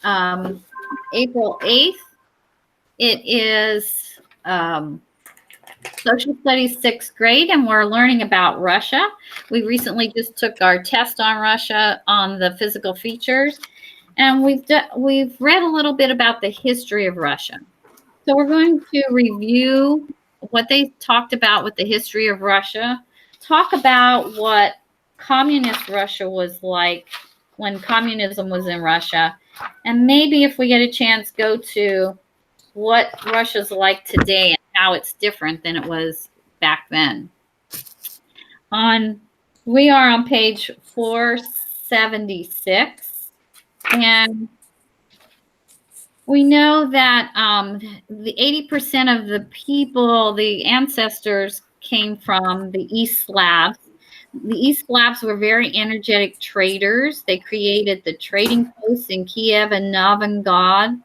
um, April 8th. It is Social Studies 6th grade, and we're learning about Russia. We recently just took our test on Russia on the physical features, and we've read a little bit about the history of Russia. So we're going to review what they talked about with the history of Russia, talk about what communist Russia was like when communism was in Russia, and maybe if we get a chance, go to what Russia's like today and how it's different than it was back then. We are on page 476, and we know that the 80% of the people, the ancestors, came from the East Slavs. The East Slavs were very energetic traders. They created the trading posts in Kiev and Novgorod.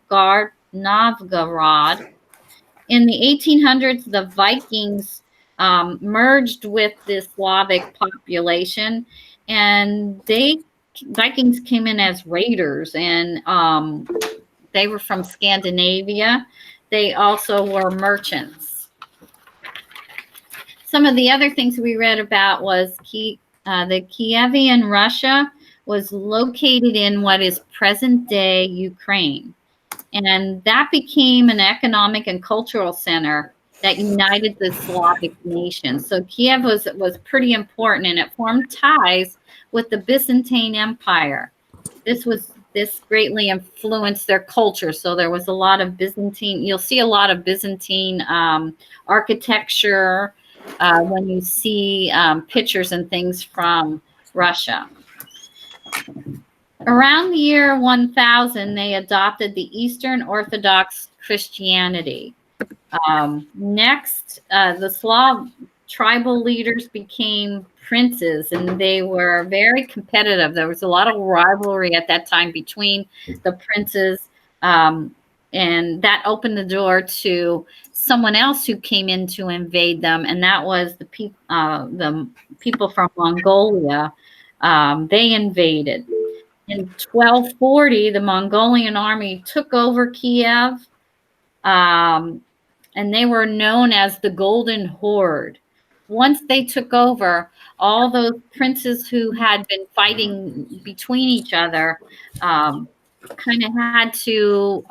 In the 1800s, the Vikings merged with the Slavic population, and Vikings came in as raiders, and they were from Scandinavia. They also were merchants. Some of the other things we read about was the Kievan Russia was located in what is present-day Ukraine. And that became an economic and cultural center that united the Slavic nations. So Kiev was pretty important, and it formed ties with the Byzantine Empire. This greatly influenced their culture. So there was a lot of Byzantine. You'll see a lot of Byzantine architecture when you see pictures and things from Russia. Around the year 1000, they adopted the Eastern Orthodox Christianity. Next, the Slav tribal leaders became princes, and they were very competitive. There was a lot of rivalry at that time between the princes, and that opened the door to someone else who came in to invade them, and that was the people from Mongolia. They invaded. In 1240, the Mongolian army took over Kiev, and they were known as the Golden Horde. Once they took over, all those princes who had been fighting between each other kind of had to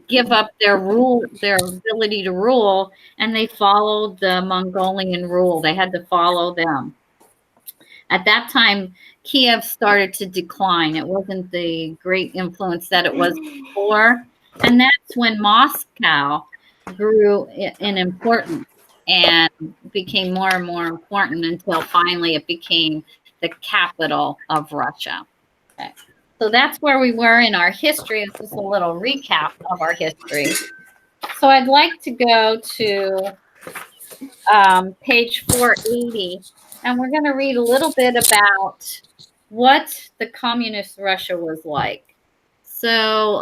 give up their ability to rule, and they followed the Mongolian rule. They had to follow them. At that time, Kiev started to decline. It wasn't the great influence that it was before. And that's when Moscow grew in importance and became more and more important until finally it became the capital of Russia. Okay. So that's where we were in our history. This is a little recap of our history. So I'd like to go to page 480. And we're going to read a little bit about what the communist Russia was like. So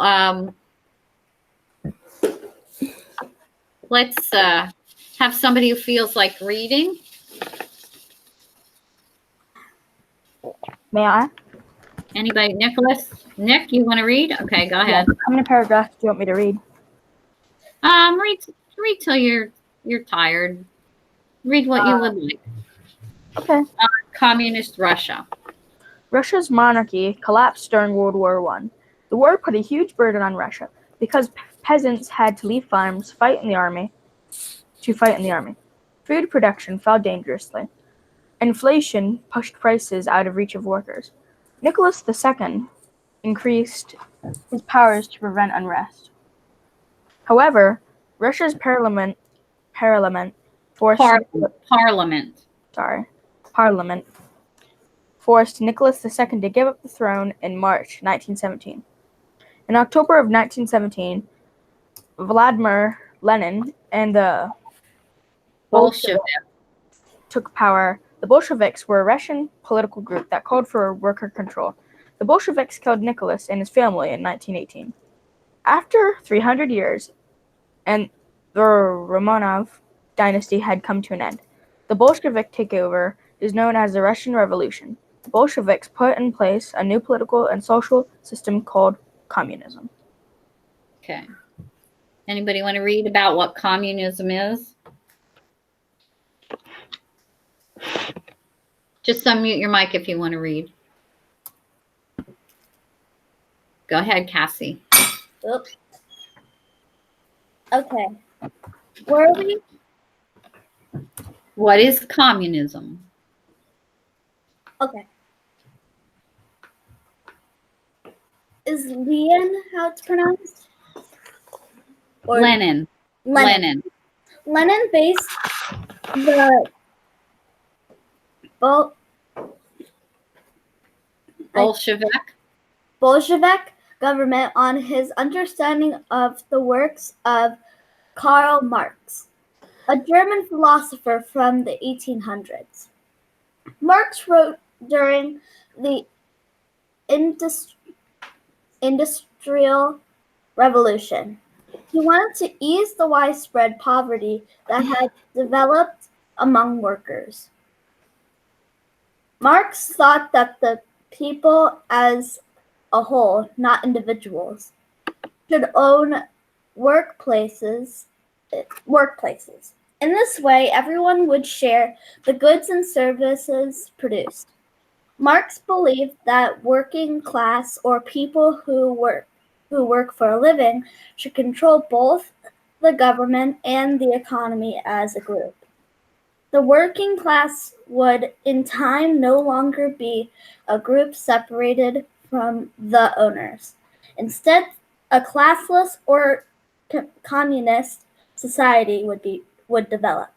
let's have somebody who feels like reading. May I? Anybody? Nicholas? Nick, you want to read? Okay, go ahead. How many paragraphs do you want me to read? Read till you're tired. Read what you would like. Okay. Communist Russia. Russia's monarchy collapsed during World War I. The war put a huge burden on Russia because peasants had to leave farms to fight in the army. Food production fell dangerously. Inflation pushed prices out of reach of workers. Nicholas II increased his powers to prevent unrest. However, Russia's parliament forced Nicholas II to give up the throne in March 1917. In October of 1917, Vladimir Lenin and the Bolsheviks took power. The Bolsheviks were a Russian political group that called for worker control. The Bolsheviks killed Nicholas and his family in 1918. After 300 years, and the Romanov dynasty had come to an end, the Bolshevik takeover is known as the Russian Revolution. The Bolsheviks put in place a new political and social system called communism. Okay. Anybody want to read about what communism is? Just unmute your mic if you want to read. Go ahead, Cassie. Oops. Okay. Where are we? What is communism? Okay. Is Lenin how it's pronounced? Or Lenin. Lenin. Lenin based the Bolshevik government on his understanding of the works of Karl Marx, a German philosopher from the 1800s. Marx wrote during the Industrial Revolution. He wanted to ease the widespread poverty that had developed among workers. Marx thought that the people as a whole, not individuals, should own workplaces. In this way, everyone would share the goods and services produced. Marx believed that working class or people who work for a living should control both the government and the economy as a group. The working class would in time no longer be a group separated from the owners. Instead, a classless or communist society would develop.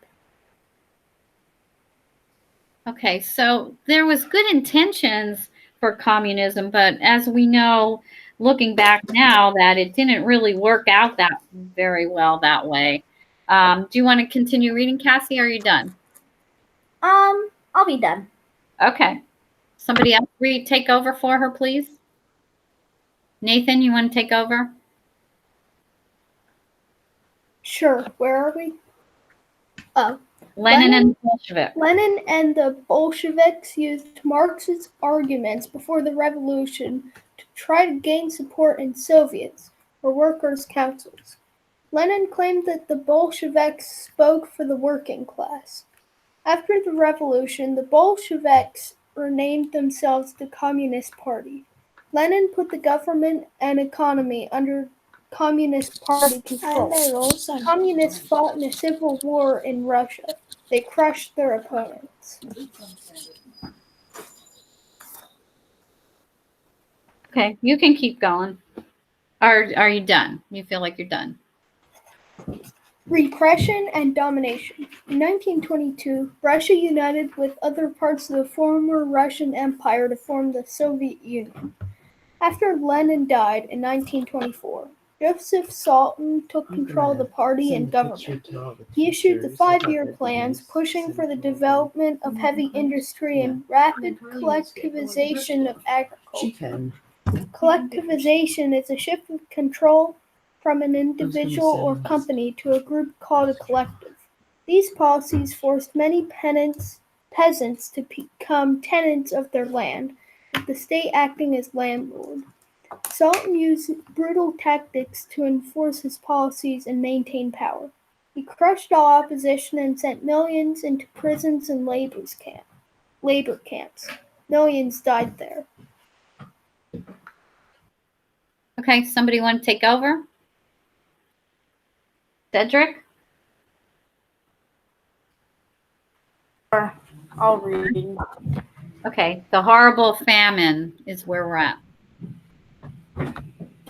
Okay, so there was good intentions for communism, but as we know, looking back now, that it didn't really work out that very well that way. Do you want to continue reading, Cassie? Or are you done? I'll be done. Okay. Somebody else take over for her, please. Nathan, you want to take over? Sure. Where are we? Lenin and Bolshevik. Lenin and the Bolsheviks used Marx's arguments before the revolution to try to gain support in Soviets, or workers' councils. Lenin claimed that the Bolsheviks spoke for the working class. After the revolution, the Bolsheviks renamed themselves the Communist Party. Lenin put the government and economy under Communist Party control. Communists fought in a civil war in Russia. They crushed their opponents. Okay, you can keep going. Are you done? You feel like you're done? Repression and domination. In 1922, Russia united with other parts of the former Russian Empire to form the Soviet Union. After Lenin died in 1924, Joseph Stalin took control of the party and government. He issued the 5-year plans, pushing for the development of heavy industry and rapid collectivization of agriculture. Collectivization is a shift of control from an individual or company to a group called a collective. These policies forced many peasants to become tenants of their land, with the state acting as landlord. Stalin used brutal tactics to enforce his policies and maintain power. He crushed all opposition and sent millions into prisons and labor camps. Millions died there. Okay, somebody want to take over? Cedric? I'll read. Okay, the horrible famine is where we're at.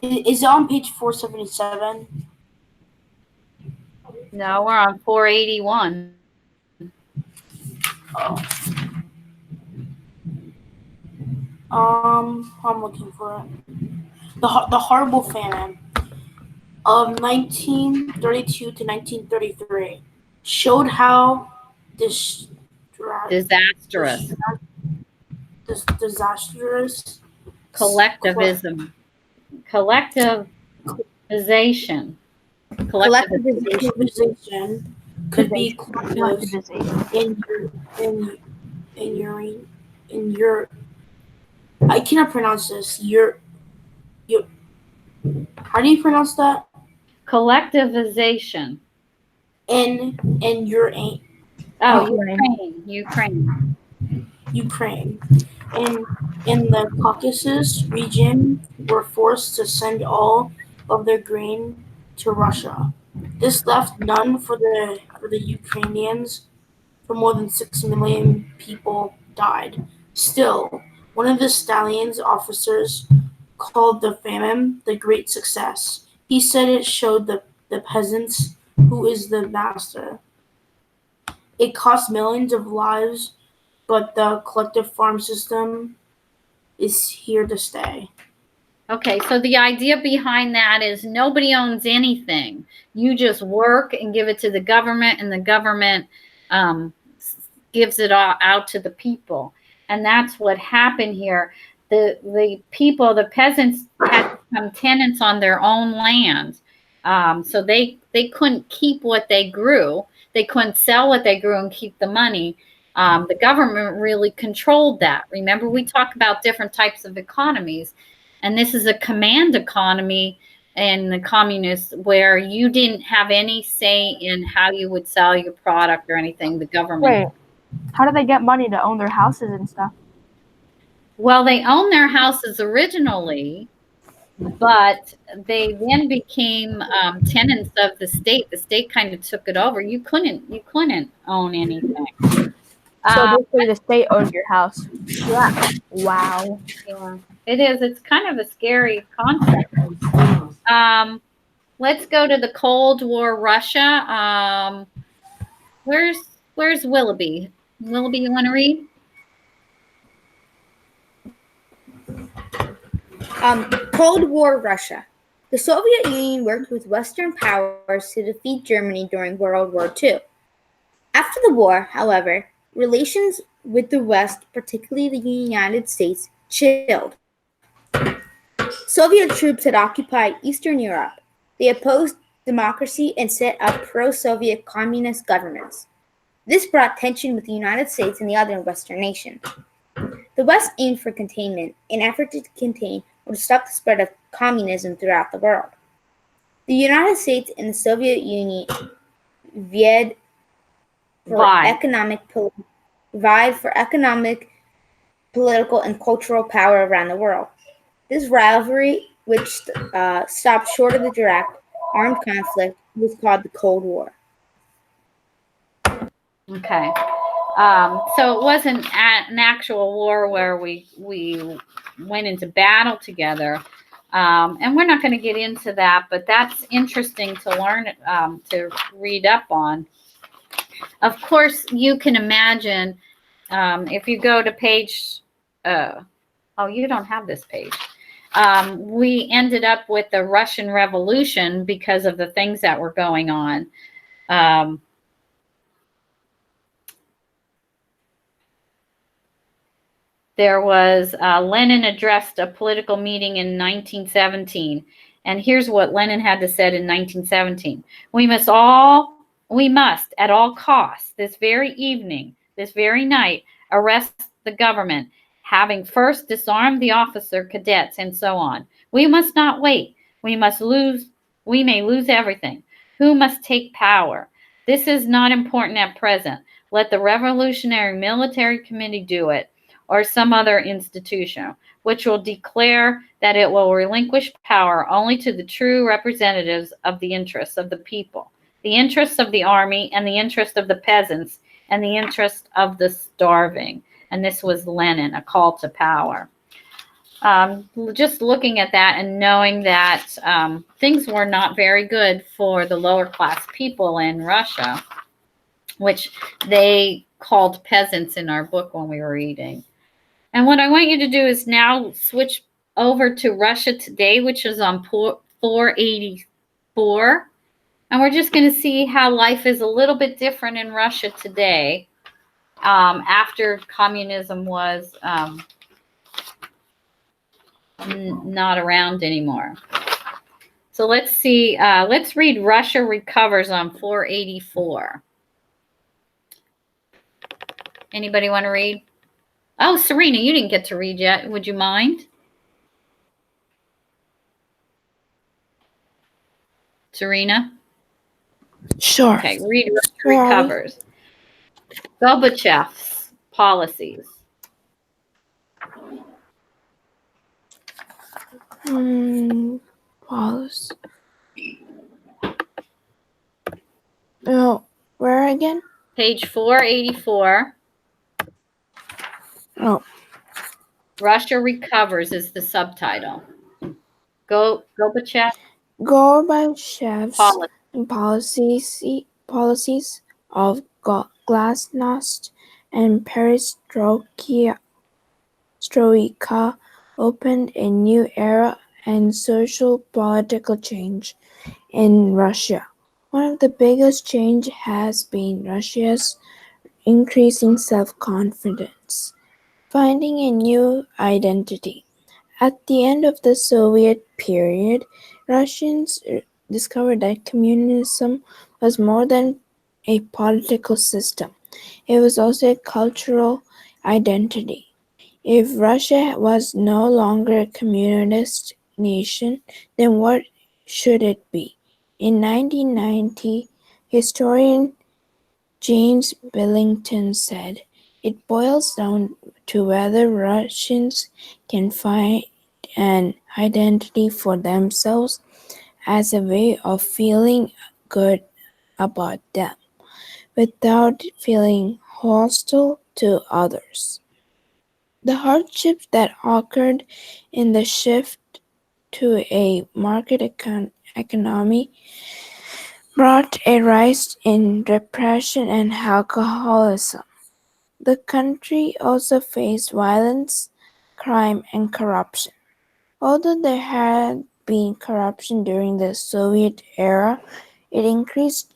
Is it on page 477? No, we're on 481. I'm looking for it. The horrible famine of 1932 to 1933 showed how Disastrous. Disastrous Collectivism. Collectivization could be collective in your I cannot pronounce this. How do you pronounce that? Collectivization. In Ukraine. Oh, Ukraine. Ukraine. Ukraine. In the Caucasus region were forced to send all of their grain to Russia. This left none for the Ukrainians. For more than 6 million people died. Still, one of the Stalin's officers called the famine the great success. He said it showed the peasants who is the master. It cost millions of lives, but the collective farm system is here to stay. Okay, so the idea behind that is nobody owns anything. You just work and give it to the government, and the government gives it all out to the people. And that's what happened here. The people, the peasants, had to become tenants on their own land. So they couldn't keep what they grew. They couldn't sell what they grew and keep the money. The government really controlled that. Remember, we talk about different types of economies. And this is a command economy in the communists where you didn't have any say in how you would sell your product or anything. The government. Wait, how do they get money to own their houses and stuff? Well, they owned their houses originally, but they then became tenants of the state. The state kind of took it over. You couldn't own anything. So basically, the state owned your house. Yeah. Wow. Yeah, it is. It's kind of a scary concept. Let's go to the Cold War Russia. Where's Willoughby? Willoughby, you want to read? Cold War Russia. The Soviet Union worked with Western powers to defeat Germany during World War II. After the war, however, relations with the West, particularly the United States, chilled. Soviet troops had occupied Eastern Europe. They opposed democracy and set up pro-Soviet communist governments. This brought tension with the United States and the other Western nations. The West aimed for containment, an effort to contain or to stop the spread of communism throughout the world. The United States and the Soviet Union vied for economic, political, and cultural power around the world. This rivalry, which stopped short of the direct armed conflict, was called the Cold War. Okay. So it wasn't an actual war where we went into battle together. And we're not going to get into that, but that's interesting to learn, to read up on. Of course, you can imagine if you go to page, you don't have this page. We ended up with the Russian Revolution because of the things that were going on. There was Lenin addressed a political meeting in 1917. And here's what Lenin had to say in 1917. We must, at all costs, this very evening, this very night, arrest the government, having first disarmed the officer, cadets, and so on. We must not wait. We may lose everything. Who must take power? This is not important at present. Let the Revolutionary Military Committee do it, or some other institution, which will declare that it will relinquish power only to the true representatives of the interests of the people, the interests of the army, and the interest of the peasants, and the interest of the starving. And this was Lenin, a call to power. Just looking at that and knowing that things were not very good for the lower class people in Russia, which they called peasants in our book when we were reading. And what I want you to do is now switch over to Russia Today, which is on 484. And we're just going to see how life is a little bit different in Russia today after communism was not around anymore. So let's see. Let's read Russia Recovers on 484. Anybody want to read? Oh, Serena, you didn't get to read yet. Would you mind? Serena? Sure. Okay, read Where are we? recovers. Gorbachev's policies. Policy. Oh, where again? Page 484. Oh, Russia recovers is the subtitle. Gorbachev Gorbachev's policy. policies of glasnost and perestroika opened a new era and social political change in Russia. One of the biggest changes has been Russia's increasing self-confidence, finding a new identity. At the end of the Soviet period, Russians discovered that communism was more than a political system. It was also a cultural identity. If Russia was no longer a communist nation, then what should it be? In 1990, historian James Billington said, "It boils down to whether Russians can find an identity for themselves as a way of feeling good about them, without feeling hostile to others." The hardships that occurred in the shift to a market economy brought a rise in depression and alcoholism. The country also faced violence, crime, and corruption. Although there had been corruption during the Soviet era, it increased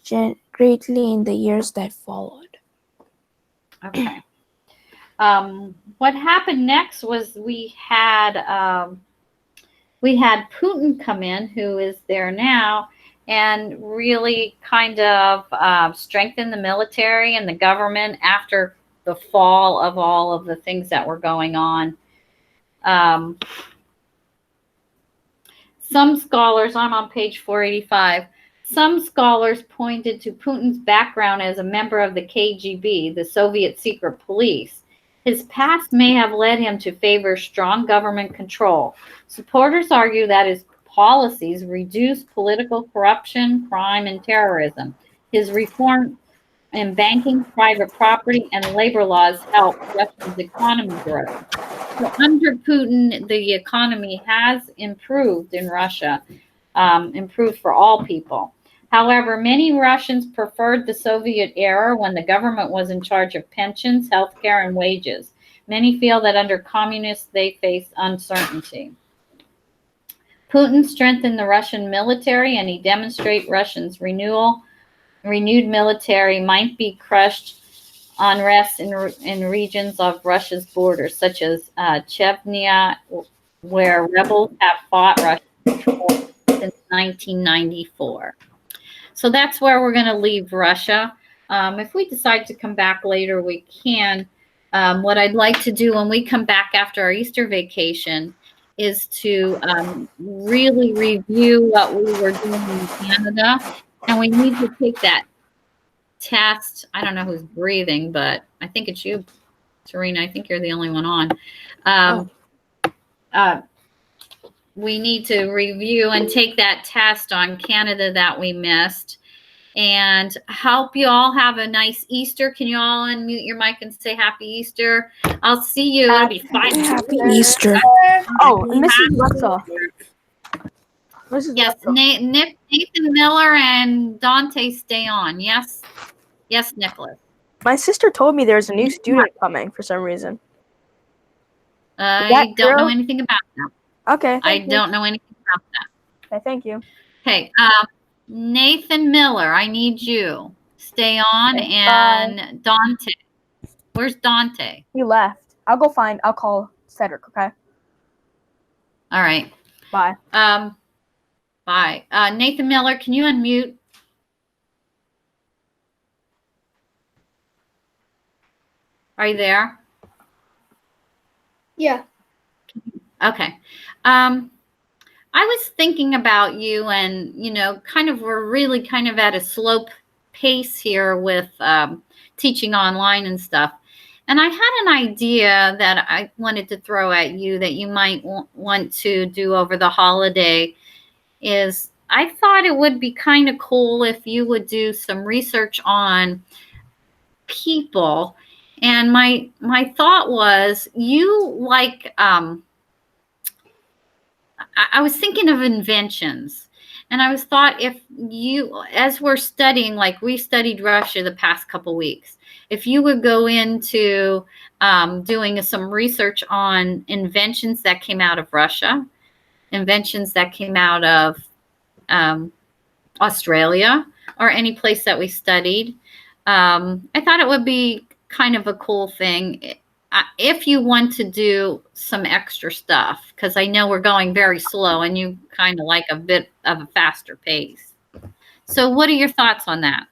greatly in the years that followed. Okay. What happened next was we had Putin come in, who is there now, and really kind of strengthen the military and the government after the fall of all of the things that were going on. Some scholars, I'm on page 485, some scholars pointed to Putin's background as a member of the KGB, the Soviet secret police. His past may have led him to favor strong government control. Supporters argue that his policies reduced political corruption, crime, and terrorism. His reform in banking, private property, and labor laws helped Russia's economy grow. So under Putin, the economy has improved in Russia, improved for all people. However, many Russians preferred the Soviet era when the government was in charge of pensions, healthcare, and wages. Many feel that under communists, they face uncertainty. Putin strengthened the Russian military, and he demonstrated Russians' renewed military might be crushed unrest in regions of Russia's borders, such as Chechnya, where rebels have fought Russia since 1994. So that's where we're going to leave Russia. If we decide to come back later, we can. What I'd like to do when we come back after our Easter vacation is to really review what we were doing in Canada. And we need to take that test. I don't know who's breathing, but I think it's you, Serena. I think you're the only one on. We need to review and take that test on Canada that we missed, and help you all have a nice Easter. Can you all unmute your mic and say Happy Easter? I'll see you. It'll be fine. Happy Easter. Oh, Mrs. Wetzel. Mrs. Yes, Wetzel. Nathan Miller and Dante stay on. Yes, Nicholas. My sister told me there's a new student coming for some reason. I don't know anything about that. Okay. I don't know anything about that. Okay, thank you. Okay, Nathan Miller, I need you. Stay on. Okay, and Dante. Where's Dante? He left. I'll call Cedric, okay? All right. Bye. Bye. Nathan Miller, can you unmute? Are you there? Yeah. Okay. I was thinking about you, and kind of we're really kind of at a slow pace here with teaching online and stuff. And I had an idea that I wanted to throw at you that you might want to do over the holiday. Is I thought it would be kind of cool if you would do some research on people. And my thought was, you like I was thinking of inventions, and I was thought, if you, as we're studying, like we studied Russia the past couple weeks, if you would go into doing some research on inventions that came out of Russia, inventions that came out of Australia, or any place that we studied, I thought it would be kind of a cool thing. If you want to do some extra stuff, because I know we're going very slow and you kind of like a bit of a faster pace. So what are your thoughts on that?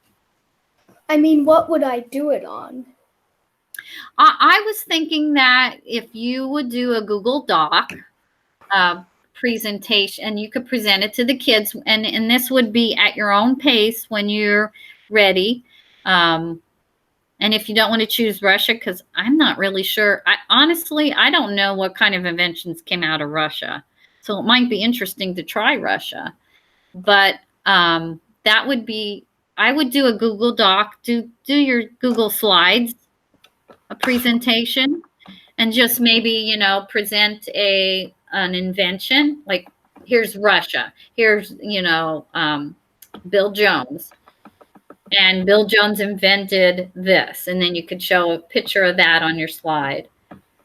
I mean, what would I do it on? I was thinking that if you would do a Google Doc presentation, and you could present it to the kids, and this would be at your own pace when you're ready. And if you don't want to choose Russia, because I'm not really sure. Honestly, I don't know what kind of inventions came out of Russia. So it might be interesting to try Russia. But that would be, I would do a Google Doc, do your Google Slides, a presentation, and just maybe, present an invention. Like, here's Russia. Here's, Bill Jones. And Bill Jones invented this, and then you could show a picture of that on your slide.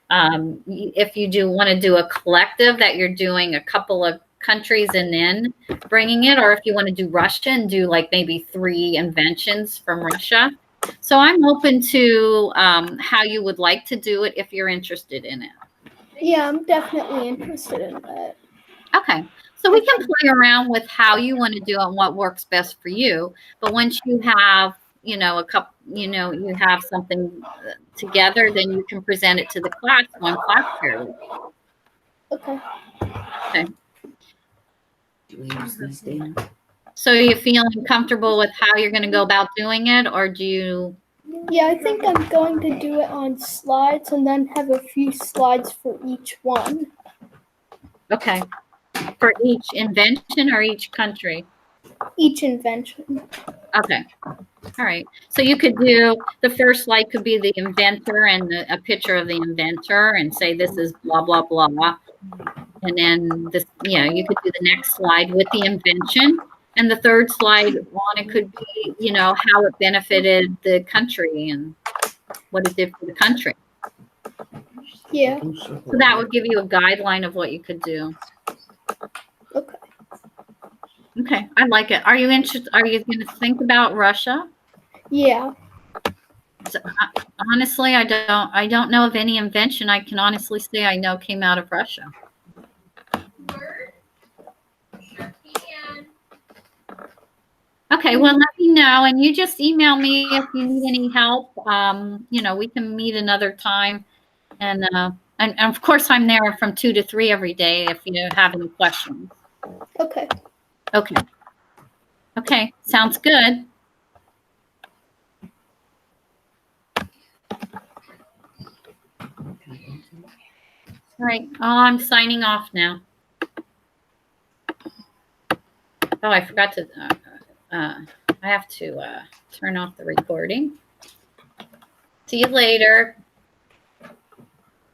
If you do want to do a collective that you're doing a couple of countries and then bringing it, or if you want to do Russia and do like maybe 3 inventions from Russia. So I'm open to how you would like to do it if you're interested in it. Yeah, I'm definitely interested in that. Okay. So we can play around with how you want to do it and what works best for you. But once you have, a couple, you have something together, then you can present it to the class one class period. Okay. Okay. So are you feeling comfortable with how you're going to go about doing it, or do you? Yeah, I think I'm going to do it on slides and then have a few slides for each one. Okay. For each invention or each country? Each invention. Okay. All right. So you could do, the first slide could be the inventor and a picture of the inventor and say this is blah, blah, blah. And then this, you could do the next slide with the invention. And the third slide on it could be, how it benefited the country and what it did for the country. Yeah. So that would give you a guideline of what you could do. Okay. Okay, I like it. Are you interested? Are you going to think about Russia? Yeah. So, honestly, I don't know of any invention I can honestly say I know came out of Russia. Okay, well, let me know, and you just email me if you need any help. We can meet another time, and of course, I'm there from 2 to 3 every day if you have any questions. Okay. Okay, sounds good. All right, I'm signing off now. Oh, I forgot to, I have to turn off the recording. See you later.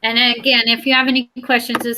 And again, if you have any questions, just